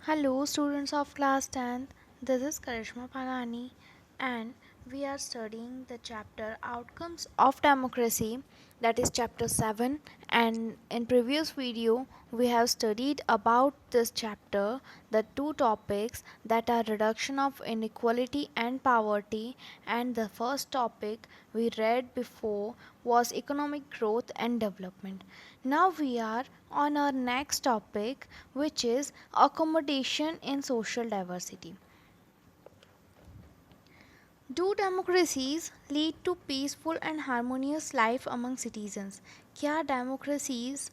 Hello, students of class 10th. This is Karishma Pagani, and we are studying the chapter Outcomes of Democracy, that is chapter 7. And in previous video, we have studied about this chapter the two topics that are reduction of inequality and poverty, and the first topic we read before was economic growth and development. Now we are on our next topic, which is accommodation in social diversity. Do democracies lead to peaceful and harmonious life among citizens? क्या democracies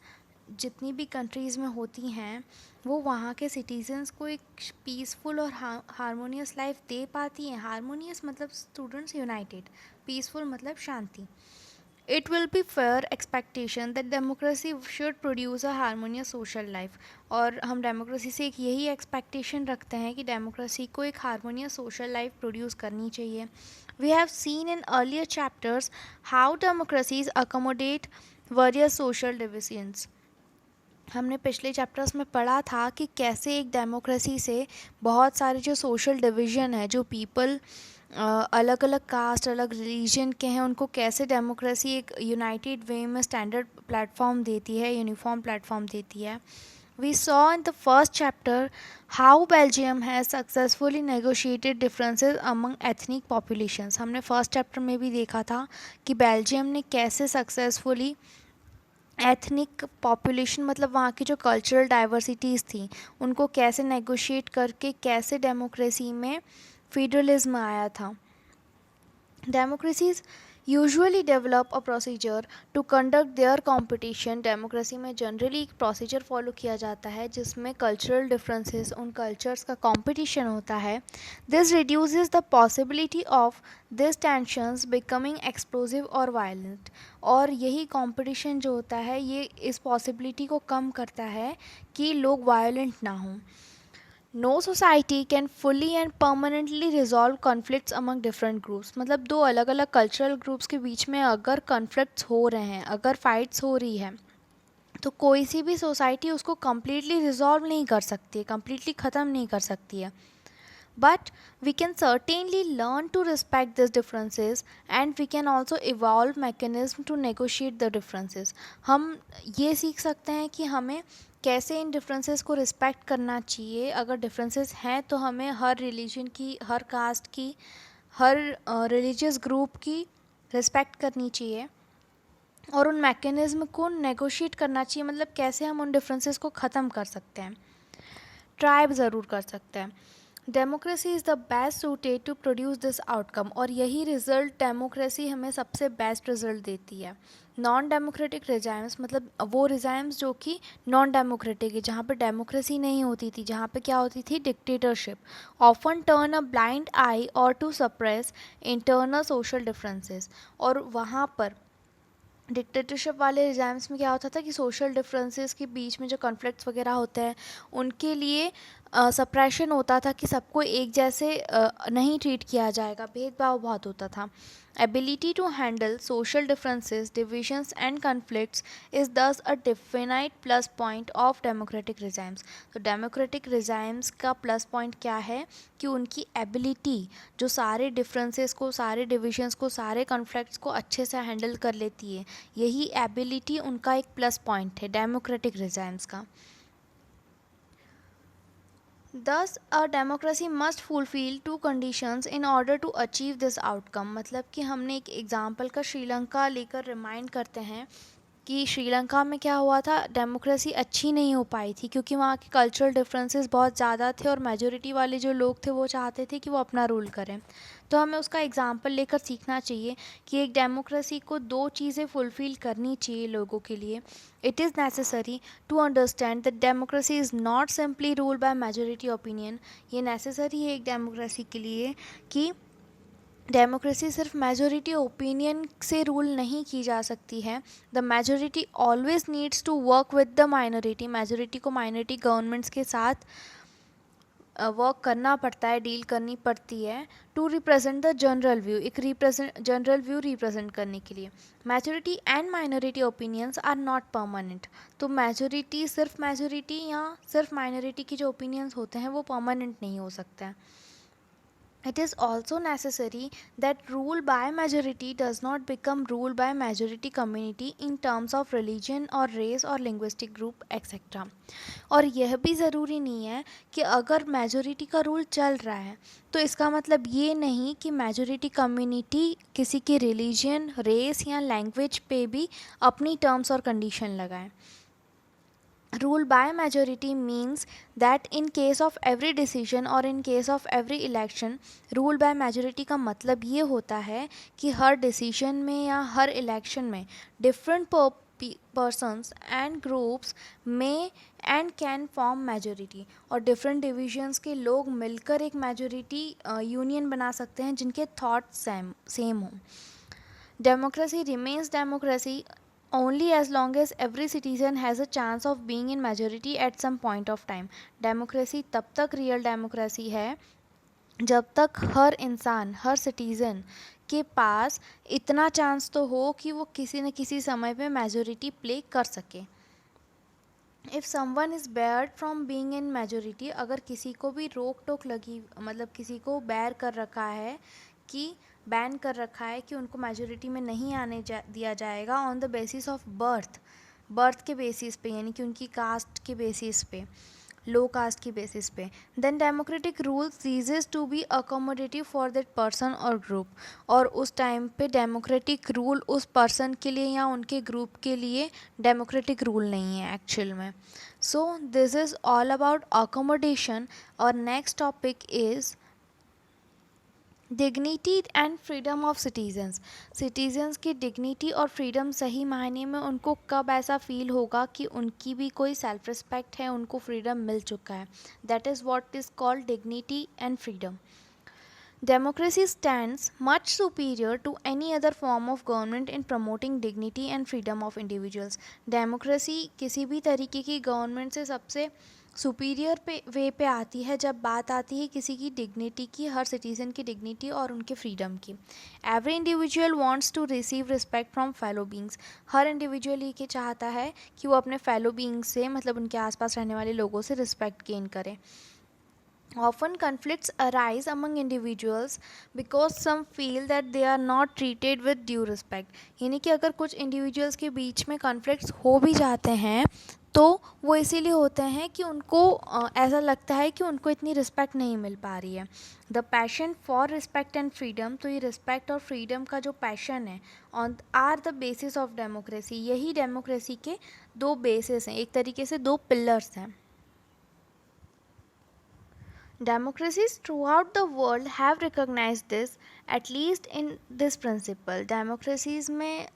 जितनी भी countries में होती हैं वो वहाँ के citizens को एक पीसफुल और हारमोनियस लाइफ दे पाती हैं? हारमोनियस मतलब स्टूडेंट्स यूनाइटेड, पीसफुल मतलब शांति. It will be fair expectation that democracy should produce a harmonious social life. और हम डेमोक्रेसी से एक यही एक्सपेक्टेशन रखते हैं कि डेमोक्रेसी को एक हारमोनियस सोशल लाइफ प्रोड्यूस करनी चाहिए. We have seen in earlier chapters how democracies accommodate various social divisions. हमने पिछले चैप्टर्स में पढ़ा था कि कैसे एक डेमोक्रेसी से बहुत सारे जो सोशल डिवीज़न है, जो पीपल अलग अलग कास्ट, अलग रिलीजन के हैं, उनको कैसे डेमोक्रेसी एक यूनाइटेड वे में स्टैंडर्ड प्लेटफॉर्म देती है, यूनिफॉर्म प्लेटफॉर्म देती है. We saw in the first chapter how Belgium has successfully negotiated differences among ethnic populations. हमने फर्स्ट चैप्टर में भी देखा था कि बेल्जियम ने कैसे सक्सेसफुली एथनिक पॉपुलेशन मतलब वहाँ की जो कल्चरल डाइवर्सिटीज़ थी उनको कैसे नेगोशिएट करके कैसे डेमोक्रेसी में फेडरलिज्म आया था. Democracies usually develop a procedure to conduct their competition. Democracy में जनरली एक प्रोसीजर फॉलो किया जाता है जिसमें कल्चरल डिफरेंसेस, उन कल्चर्स का कॉम्पिटिशन होता है. This reduces the possibility of this tensions becoming explosive और वायलेंट. और यही कॉम्पिटिशन जो होता है ये इस पॉसिबिलिटी को कम करता है कि लोग वायलेंट ना हों. No society can fully and permanently resolve conflicts among different groups. मतलब दो अलग अलग कल्चरल ग्रुप्स के बीच में अगर कॉन्फ्लिक्ट्स हो रहे हैं, अगर फाइट्स हो रही है, तो कोई सी भी सोसाइटी उसको कम्प्लीटली रिजॉल्व नहीं कर सकती है, कम्प्लीटली ख़त्म नहीं कर सकती है. But we can certainly learn to respect these differences, and we can also evolve mechanism to negotiate the differences. हम ये सीख सकते हैं कि हमें कैसे इन डिफरेंसेस को रिस्पेक्ट करना चाहिए. अगर डिफरेंसेस हैं तो हमें हर रिलीजन की, हर कास्ट की, हर रिलीजियस ग्रुप की रिस्पेक्ट करनी चाहिए और उन मैकेनिज़्म को नेगोशिएट करना चाहिए. मतलब कैसे हम उन डिफरेंसेस को ख़त्म कर सकते हैं, ट्राइब ज़रूर कर सकते हैं. Democracy is the best suited to produce this outcome. और यही रिज़ल्ट डेमोक्रेसी हमें सबसे बेस्ट रिज़ल्ट देती है. नॉन डेमोक्रेटिक रिजाइम्स मतलब वो रिजाइम्स जो कि नॉन डेमोक्रेटिक है, जहाँ पे डेमोक्रेसी नहीं होती थी, जहाँ पे क्या होती थी, dictatorship, often turn a blind eye और to suppress internal social differences. और वहाँ पर डिक्टेटरशिप वाले रिजाइम्स में क्या होता था कि सोशल डिफरेंसेस के बीच में जो कॉन्फ्लिक्ट्स वगैरह होते हैं उनके लिए सप्रेशन होता था कि सबको एक जैसे नहीं ट्रीट किया जाएगा, भेदभाव बहुत होता था. Ability to handle social differences, divisions and conflicts is thus a definite plus point of democratic regimes. तो डेमोक्रेटिक रिजाइम्स का प्लस पॉइंट क्या है कि उनकी एबिलिटी जो सारे डिफरेंसेस को, सारे डिविजन्स को, सारे कॉन्फ्लिक्ट्स को अच्छे से हैंडल कर लेती है. यही एबिलिटी उनका एक प्लस पॉइंट है डेमोक्रेटिक रिजाइम्स का. Thus, a democracy must fulfill two conditions in order to achieve this outcome. मतलब कि हमने एक एग्जाम्पल का श्रीलंका लेकर रिमाइंड करते हैं कि श्रीलंका में क्या हुआ था, डेमोक्रेसी अच्छी नहीं हो पाई थी क्योंकि वहाँ के कल्चरल डिफरेंसेस बहुत ज़्यादा थे और मेजोरिटी वाले जो लोग थे वो चाहते थे कि वो अपना रूल करें. तो हमें उसका एग्जाम्पल लेकर सीखना चाहिए कि एक डेमोक्रेसी को दो चीज़ें फुलफ़िल करनी चाहिए लोगों के लिए. It is necessary to understand that democracy is not simply rule by majority opinion. ये नेसेसरी है एक डेमोक्रेसी के लिए कि डेमोक्रेसी सिर्फ मेजोरिटी ओपिनियन से रूल नहीं की जा सकती है. The majority always needs to work with the minority. Majority को माइनॉरिटी गवर्नमेंट्स के साथ वर्क करना पड़ता है, डील करनी पड़ती है to represent the general view, एक जनरल व्यू रिप्रेजेंट करने के लिए। Majority and minority opinions are not permanent. तो सिर्फ मेजोरिटी या सिर्फ माइनॉरिटी की जो ओपिनियंस होते हैं वो परमानेंट नहीं हो सकते हैं। It is also necessary that rule by majority does not become rule by majority community in terms of religion or race or linguistic group etc. और यह भी ज़रूरी नहीं है कि अगर मेजोरिटी का रूल चल रहा है तो इसका मतलब ये नहीं कि मेजोरिटी कम्युनिटी किसी की रिलीजन, रेस या लैंग्वेज पे भी अपनी टर्म्स और कंडीशन लगाए। Rule by majority means that in case of every decision or in case of every election, rule by majority का मतलब ये होता है कि हर डिसीजन में या हर इलेक्शन में different persons and groups may and can form majority, और डिफरेंट डिविजन्स के लोग मिलकर एक मेजोरिटी यूनियन बना सकते हैं जिनके थॉट सेम हों। Democracy remains democracy only as long as every citizen has a chance of being in majority at some point of time. Democracy तब तक रियल डेमोक्रेसी है जब तक हर इंसान, हर सिटीज़न के पास इतना चांस तो हो कि वो किसी न किसी समय पे मेजोरिटी प्ले कर सके। If someone is Baird from being in majority, अगर किसी को भी रोक टोक लगी, मतलब किसी को बैर कर रखा है कि बैन कर रखा है कि उनको मेजोरिटी में नहीं दिया जाएगा on the basis of birth के बेसिस पे, यानी कि उनकी कास्ट के बेसिस पे, लो कास्ट की बेसिस पे, then democratic rule ceases to be accommodative for that person और ग्रुप, और उस टाइम पे डेमोक्रेटिक रूल उस पर्सन के लिए या उनके ग्रुप के लिए डेमोक्रेटिक रूल नहीं है एक्चुअल में। So this is all about accommodation. और next topic is dignity and freedom of citizens की डिग्निटी और फ्रीडम, सही मायने में उनको कब ऐसा फील होगा कि उनकी भी कोई सेल्फ रिस्पेक्ट है, उनको फ्रीडम मिल चुका है। That is what is called dignity and freedom. Democracy stands much superior to any other form of government in promoting dignity and freedom of individuals. Democracy किसी भी तरीके की गवर्नमेंट से सबसे सुपीरियर वे पे आती है जब बात आती है किसी की डिग्निटी की, हर सिटीज़न की डिग्निटी और उनके फ्रीडम की। Every individual wants to receive respect from fellow beings. हर इंडिविजुअल ये चाहता है कि वो अपने फेलो बींग्स से, मतलब उनके आसपास रहने वाले लोगों से रिस्पेक्ट गेन करे। Often conflicts arise among individuals because some feel that they are not treated with due respect. यानी कि अगर कुछ इंडिविजुअल्स के बीच में कॉन्फ्लिक्ट्स हो भी जाते हैं तो वो इसीलिए होते हैं कि उनको ऐसा लगता है कि उनको इतनी रिस्पेक्ट नहीं मिल पा रही है। The passion for respect and freedom, तो ये रिस्पेक्ट और फ्रीडम का जो पैशन है on are the basis of democracy, यही डेमोक्रेसी के दो बेसिस हैं, एक तरीके से दो पिलर्स हैं। Democracies throughout the world have recognized this, at least in this principle. Democracies में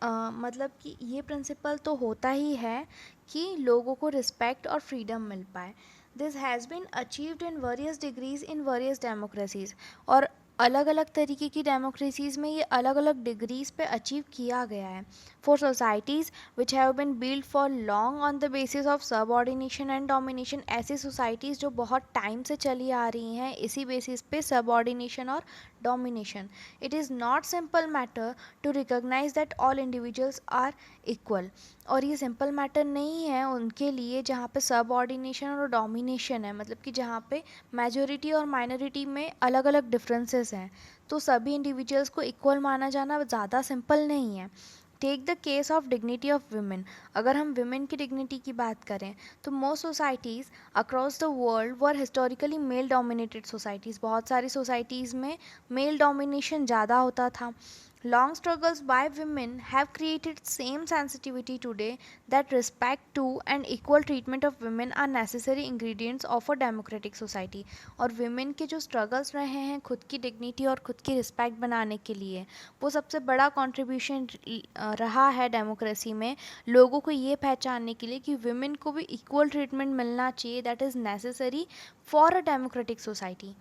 मतलब कि ये principle तो होता ही है कि लोगों को respect और freedom मिल पाए। This has been achieved in various degrees in various democracies. और अलग अलग तरीके की डेमोक्रेसीज़ में ये अलग अलग डिग्रीज़ पे अचीव किया गया है। For societies which have been build for long on the basis of subordination and domination, ऐसी सोसाइटीज़ जो बहुत टाइम से चली आ रही हैं इसी बेसिस पे सबऑर्डिनेशन और domination, it is not simple matter to recognise that all individuals are equal. और ये सिंपल मैटर नहीं है उनके लिए जहाँ पे सबऑर्डिनेशन और डोमिनेशन है, मतलब कि जहाँ पे मेजोरिटी और माइनॉरिटी में अलग अलग डिफरेंसेस हैं, तो सभी इंडिविजुअल्स को इक्वल माना जाना ज़्यादा सिंपल नहीं है। Take the case of dignity of women. अगर हम वुमेन की डिग्निटी की बात करें तो most societies across the world were historically male dominated societies, बहुत सारी सोसाइटीज़ में मेल डोमिनेशन ज़्यादा होता था। Long struggles by women have created same sensitivity today that respect to and equal treatment of women are necessary ingredients of a democratic society. और women के जो struggles रहे हैं खुद की dignity और खुद की respect बनाने के लिए, वो सबसे बड़ा contribution रहा है डेमोक्रेसी में, लोगों को ये पहचानने के लिए कि women को भी equal treatment मिलना चाहिए, that is necessary for a democratic society.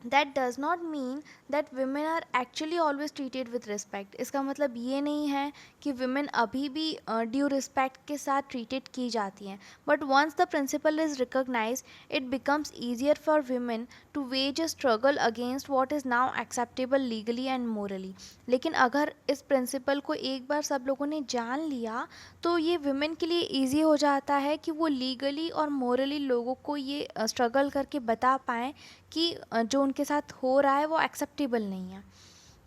That does not mean that women are actually always treated with respect. इसका मतलब ये नहीं है कि women अभी भी ड्यू रिस्पेक्ट के साथ ट्रीटेड की जाती हैं, but once the principle is recognise it becomes easier for women to wage a struggle against what is now acceptable legally and morally. लेकिन अगर इस प्रिंसिपल को एक बार सब लोगों ने जान लिया तो ये women के लिए ईजी हो जाता है कि वो लीगली और मोरली लोगों को ये स्ट्रगल करके बता पाएँ कि जो उनके साथ हो रहा है वो एक्सेप्टेबल नहीं है।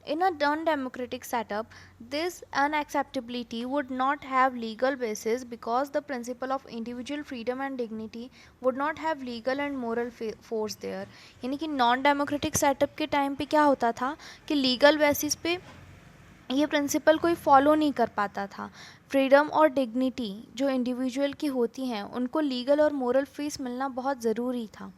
In a non-democratic setup, this unacceptability would not have legal basis because the principle of individual freedom and dignity would not have legal and moral force there। यानी कि नॉन डेमोक्रेटिक सेटअप के time पे क्या होता था कि legal basis पे ये प्रिंसिपल कोई फॉलो नहीं कर पाता था। फ्रीडम और डिग्निटी जो इंडिविजुअल की होती हैं उनको लीगल और मोरल फीस मिलना बहुत ज़रूरी था।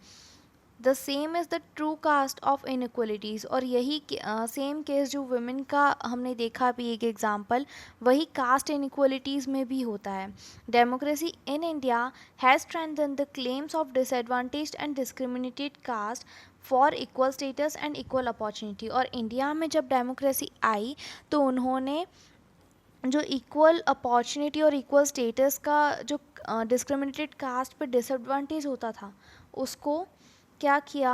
The same is the true caste of inequalities. और यही सेम केस जो वुमेन का हमने देखा अभी एक एग्जांपल, वही कास्ट इनक्वलिटीज़ में भी होता है। Democracy in India has strengthen the claims of disadvantaged and discriminated caste for equal status and equal opportunity. और इंडिया में जब डेमोक्रेसी आई तो उन्होंने जो इक्वल अपॉर्चुनिटी और इक्वल स्टेटस का जो डिस्क्रिमिनेटेड कास्ट पे डिसएडवांटेज होता था उसको क्या किया,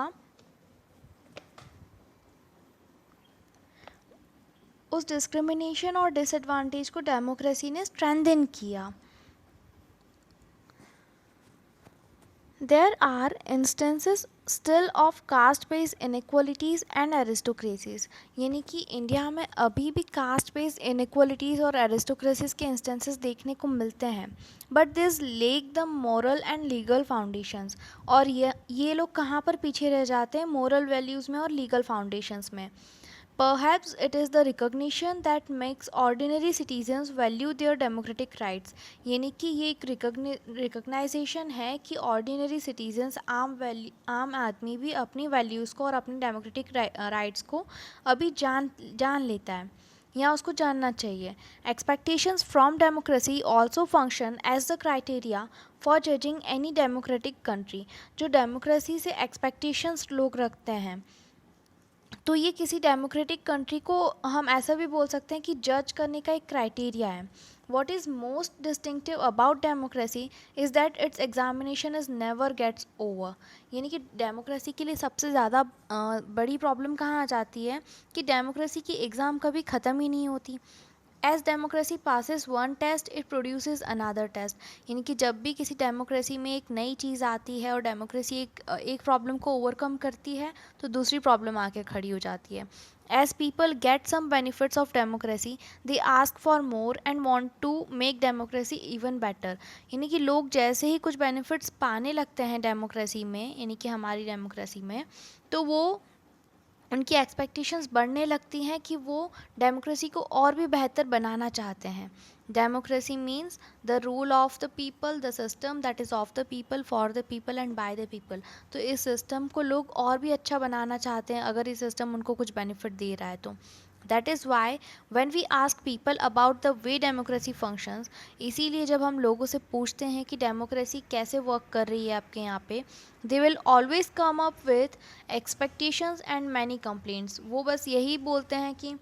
उस डिस्क्रिमिनेशन और डिसएडवांटेज को डेमोक्रेसी ने स्ट्रेंथन किया। There are instances still of caste based inequalities and aristocracies. यानी कि इंडिया में अभी भी कास्ट बेस्ड इनक्वलिटीज़ और एरिस्टोक्रेसीज के इंस्टेंसेस देखने को मिलते हैं, but this lake the moral and legal foundations. और ये लोग कहाँ पर पीछे रह जाते हैं, मोरल वैल्यूज़ में और लीगल फाउंडेशंस में। Perhaps it is the recognition that makes ordinary citizens value their democratic rights। यानी कि ये एक रिकग्नाइजेशन है कि ऑर्डिनरी सिटीजन्स आम आदमी भी अपनी वैल्यूज़ को और अपनी डेमोक्रेटिक राइट्स को अभी जान लेता है या उसको जानना चाहिए। Expectations from democracy also function as the criteria for judging any democratic country. जो डेमोक्रेसी से एक्सपेक्टेशंस लोग रखते हैं तो ये किसी डेमोक्रेटिक कंट्री को हम ऐसा भी बोल सकते हैं कि जज करने का एक क्राइटेरिया है। What is most distinctive about democracy is that its examination is never gets over. यानी कि डेमोक्रेसी के लिए सबसे ज़्यादा बड़ी प्रॉब्लम कहाँ आ जाती है कि डेमोक्रेसी की एग्ज़ाम कभी ख़त्म ही नहीं होती। As democracy passes one test it produces another test. यानी कि जब भी किसी डेमोक्रेसी में एक नई चीज़ आती है और डेमोक्रेसी एक प्रॉब्लम को ओवरकम करती है तो दूसरी प्रॉब्लम आके खड़ी हो जाती है। As people get some benefits of democracy they ask for more and want to make democracy even better. यानी कि लोग जैसे ही कुछ बेनिफिट्स पाने लगते हैं डेमोक्रेसी में, यानी कि हमारी डेमोक्रेसी में, तो वो उनकी एक्सपेक्टेशंस बढ़ने लगती हैं कि वो डेमोक्रेसी को और भी बेहतर बनाना चाहते हैं। Democracy means the rule of the people, the system that is of the people, for the people and by the people. तो इस सिस्टम को लोग और भी अच्छा बनाना चाहते हैं अगर ये सिस्टम उनको कुछ बेनिफिट दे रहा है तो। That is why when we ask people about the way democracy functions, इसीलिए जब हम लोगों से पूछते हैं कि डेमोक्रेसी कैसे वर्क कर रही है आपके यहाँ पे, they will always come up with expectations and many complaints. वो बस यही बोलते हैं कि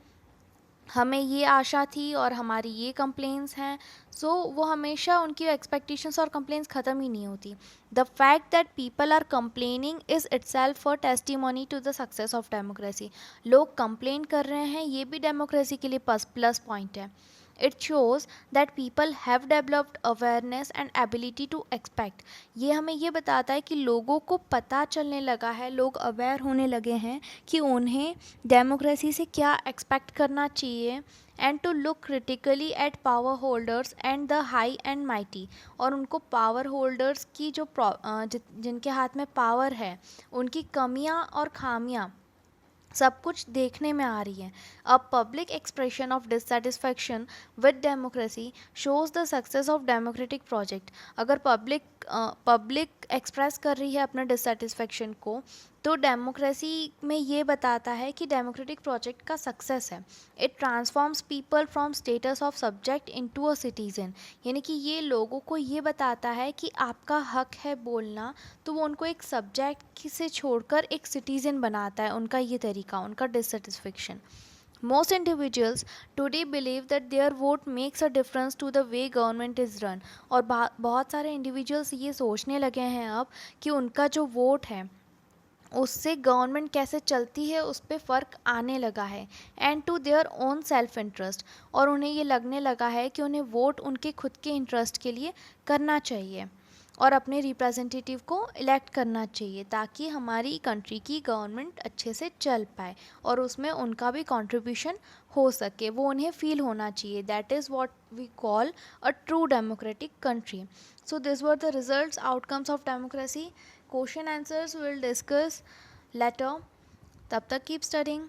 हमें ये आशा थी और हमारी ये कंप्लेंट्स हैं। सो वो हमेशा उनकी एक्सपेक्टेशंस और कंप्लेंट्स ख़त्म ही नहीं होती। The fact that people are complaining is itself a testimony to the success of democracy. लोग कंप्लेन कर रहे हैं ये भी डेमोक्रेसी के लिए प्लस पॉइंट है। It shows that people have developed awareness and ability to expect. ये हमें ये बताता है कि लोगों को पता चलने लगा है, लोग अवेयर होने लगे हैं कि उन्हें डेमोक्रेसी से क्या एक्सपेक्ट करना चाहिए, and to look critically at power holders and the high and mighty. और उनको पावर होल्डर्स की जो जिनके हाथ में पावर है उनकी कमियां और खामियां सब कुछ देखने में आ रही है। A public expression of dissatisfaction with democracy shows the success of democratic project. अगर पब्लिक एक्सप्रेस कर रही है अपना डिससेटिस्फैक्शन को तो डेमोक्रेसी में ये बताता है कि डेमोक्रेटिक प्रोजेक्ट का सक्सेस है, it transforms people from status of subject into a citizen. यानी कि ये लोगों को ये बताता है कि आपका हक है बोलना, तो वो उनको एक सब्जेक्ट से छोड़कर एक सिटीज़न बनाता है। उनका ये तरीका, उनका dissatisfaction. Most individuals today believe that their vote makes a difference to the way government is run। और बहुत सारे इंडिविजुअल्स ये सोचने लगे हैं अब कि उनका जो वोट है उससे गवर्नमेंट कैसे चलती है उस पर फ़र्क आने लगा है, and to their own self interest. और उन्हें ये लगने लगा है कि उन्हें वोट उनके खुद के इंटरेस्ट के लिए करना चाहिए और अपने रिप्रेजेंटेटिव को इलेक्ट करना चाहिए, ताकि हमारी कंट्री की गवर्नमेंट अच्छे से चल पाए और उसमें उनका भी कंट्रीब्यूशन हो सके, वो उन्हें फील होना चाहिए। That is what we call a true democratic country. So this were the results outcomes of democracy. Question answers will discuss later. तब तक कीप स्टडिंग।